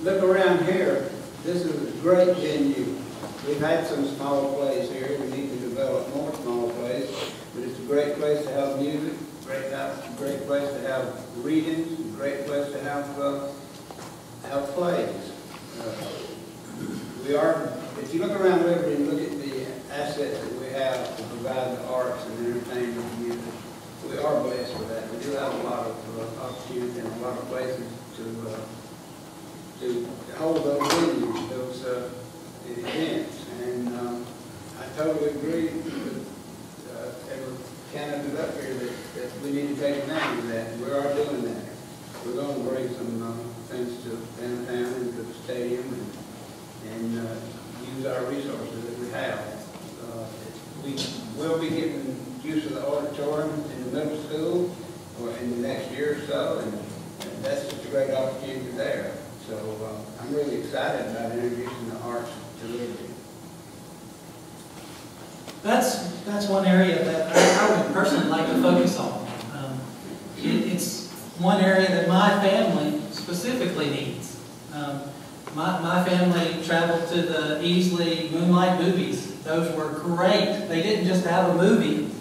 look around here, this is a great venue. We've had some small plays here. We need to develop more small plays, but it's a great place to have music, great place to have readings, a great place to have plays. If you look around Liberty and look at the assets that we have to provide the arts and entertainment and music, we are blessed with that. We do have a lot of opportunity and a lot of places to hold those venues, those events. And I totally agree with every candidate up here that we need to take advantage of that. And we are doing that. We're going to bring some things to downtown and to the stadium and use our resources that we have. We will be getting use of the auditorium in the middle school or in the next year or so, and that's just a great opportunity there. So I'm really excited about introducing the arts to Liberty. That's one area that I would personally like to focus on. It's one area that my family specifically needs. My family traveled to the Easley Moonlight movies. Those were great. They didn't just have a movie.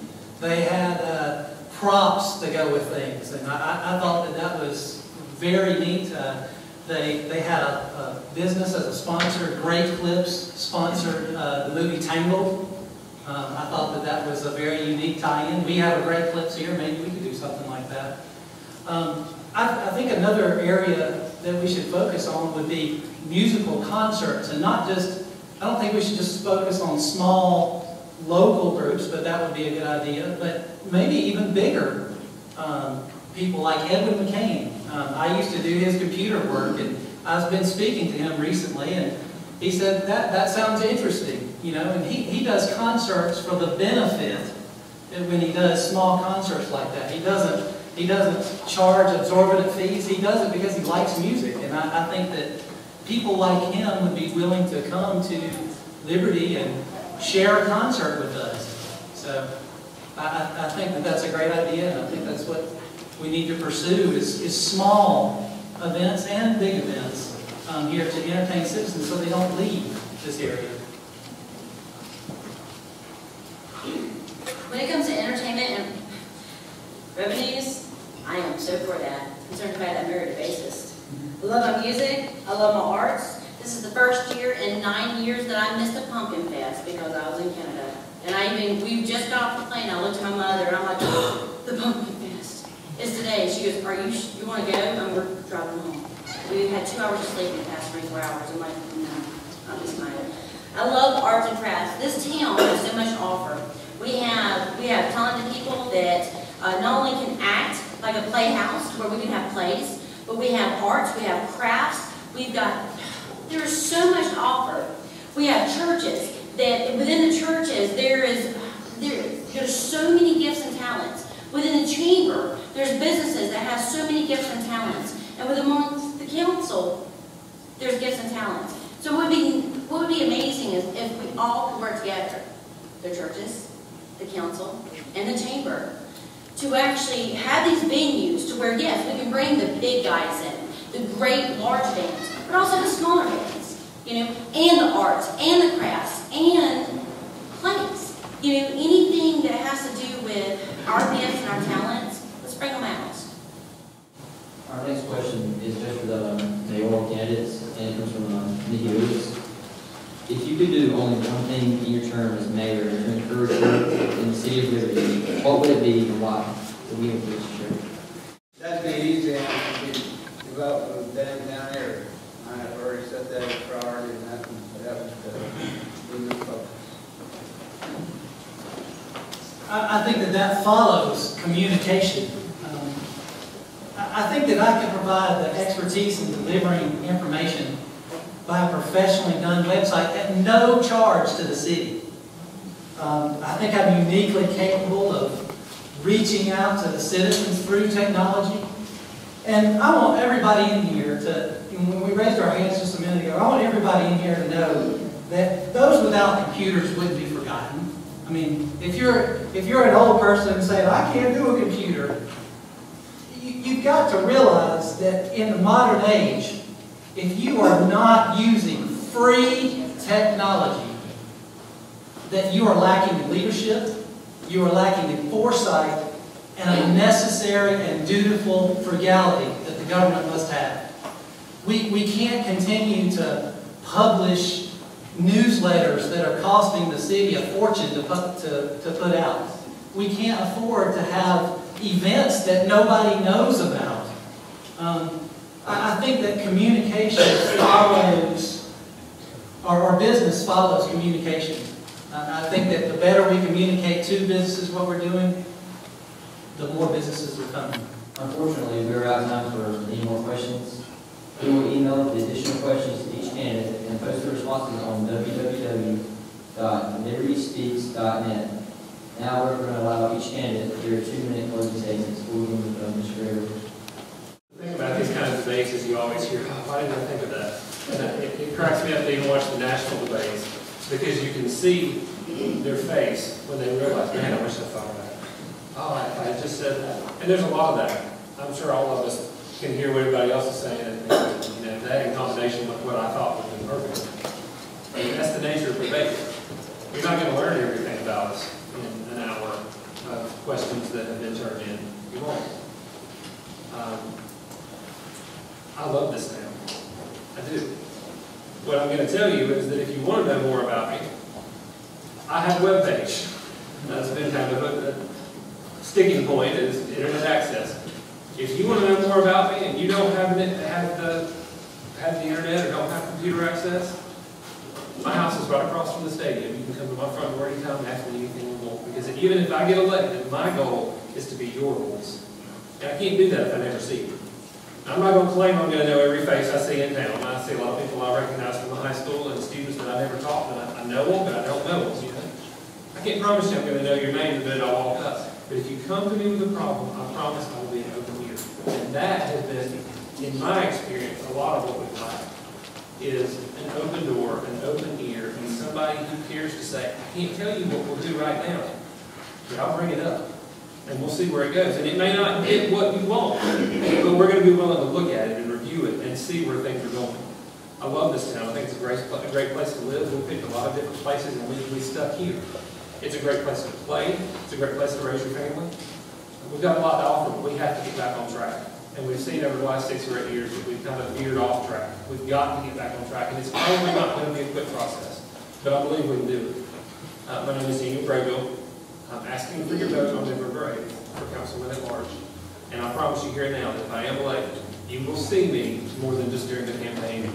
They had props to go with things. And I thought that was very neat. They had a business as a sponsor. Great Clips sponsored the movie Tangled. I thought that was a very unique tie-in. We have a Great Clips here. Maybe we could do something like that. I think another area that we should focus on would be musical concerts, and not just, I don't think we should just focus on small local groups, but that would be a good idea, but maybe even bigger people like Edwin McCain. I used to do his computer work, and I've been speaking to him recently, and he said that sounds interesting, you know, and he does concerts for the benefit when he does small concerts like that. He doesn't charge exorbitant fees. He does it because he likes music, and I think that people like him would be willing to come to Liberty and share a concert with us. So I think that that's a great idea, and I think that's what we need to pursue is small events and big events here to entertain citizens so they don't leave this area. When it comes to entertainment and revenues, I am so for that. I'm concerned about that merit basis. I love my music. I love my arts. This is the first year in 9 years that I missed a pumpkin fest because I was in Canada. And we just got off the plane. I looked at my mother and I'm like, the pumpkin fest is today. She goes, you want to go? And we're driving home. We had 2 hours of sleep in the past 24 hours. I'm like, no, I'm just tired. I love arts and crafts. This town has so much to offer. We have talented people that not only can act like a playhouse where we can have plays, but we have arts, we have crafts, there's so much to offer. We have churches that within the churches there's so many gifts and talents. Within the chamber, there's businesses that have so many gifts and talents. And amongst the council, there's gifts and talents. So what would be amazing is if we all could work together, the churches, the council, and the chamber, to actually have these venues to where, yes, we can bring the big guys in, the great large bands, but also the smaller bands, you know, and the arts, and the crafts, and plays. You know, anything that has to do with our gifts and our talents, let's bring them out. Our next question is just for the mayoral candidates, and it comes from Nikki Lewis. If you could do only one thing in your term as mayor to encourage growth in the city of Liberty, what would it be and why? So we can please share. That'd be easy and develop a downtown area. I have already set that as a priority, and that was the focus. I think that follows communication. I think that I can provide the expertise in delivering information by a professionally done website at no charge to the city. I think I'm uniquely capable of reaching out to the citizens through technology. And I want everybody in here when we raised our hands just a minute ago, I want everybody in here to know that those without computers wouldn't be forgotten. I mean, if you're an old person saying, I can't do a computer, you've got to realize that in the modern age, If you are not using free technology, that you are lacking in leadership, you are lacking in foresight, and a necessary and dutiful frugality that the government must have. We can't continue to publish newsletters that are costing the city a fortune to put out. We can't afford to have events that nobody knows about. I think that communication follows, or business follows communication. I think that the better we communicate to businesses what we're doing, the more businesses will come. Unfortunately, we're out of time for any more questions. We will email the additional questions to each candidate and post the responses on www.libertyspeaks.net. Now we're going to allow each candidate to hear a 2-minute closing statement. We'll begin with Mr. Greer. The thing about these kinds of debates is you always hear, oh, why didn't I think of that? And it cracks me up to even watch the national debates, because you can see their face when they realize, man, I wish I thought of that. Oh, I just said that. And there's a lot of that. I'm sure all of us can hear what everybody else is saying, and that in combination with what I thought would be perfect. And that's the nature of debate. You're not going to learn everything about us in an hour of questions that have been turned in. You won't. I love this town. I do. What I'm going to tell you is that if you want to know more about me, I have a webpage. That's been kind of a sticking point, is internet access. If you want to know more about me and you don't have the internet or don't have computer access, my house is right across from the stadium. You can come to my front door anytime and ask me anything you want. Because even if I get elected, my goal is to be your voice. And I can't do that if I never see you. I'm not going to claim I'm going to know every face I see in town. I see a lot of people I recognize from the high school and students that I never taught, and I know them, but I don't know them. You know? I can't promise you I'm going to know your name the minute I walk up. But if you come to me with a problem, I promise I will be an open ear. And that has been, in my experience, a lot of what we like is an open door, an open ear, and somebody who cares to say, I can't tell you what we'll do right now, but I'll bring it up. And we'll see where it goes. And it may not get what you want, but we're going to be willing to look at it and review it and see where things are going. I love this town. I think it's a great place to live. We picked a lot of different places and we stuck here. It's a great place to play. It's a great place to raise your family. We've got a lot to offer, but we have to get back on track. And we've seen over the last 6 or 8 years that we've kind of veered off track. We've got to get back on track. And it's probably not going to be a quick process, but I believe we can do it. My name is Easley Progress. I'm asking for your vote on November 8th for councilman at large. And I promise you here now that if I am elected, you will see me more than just during the campaign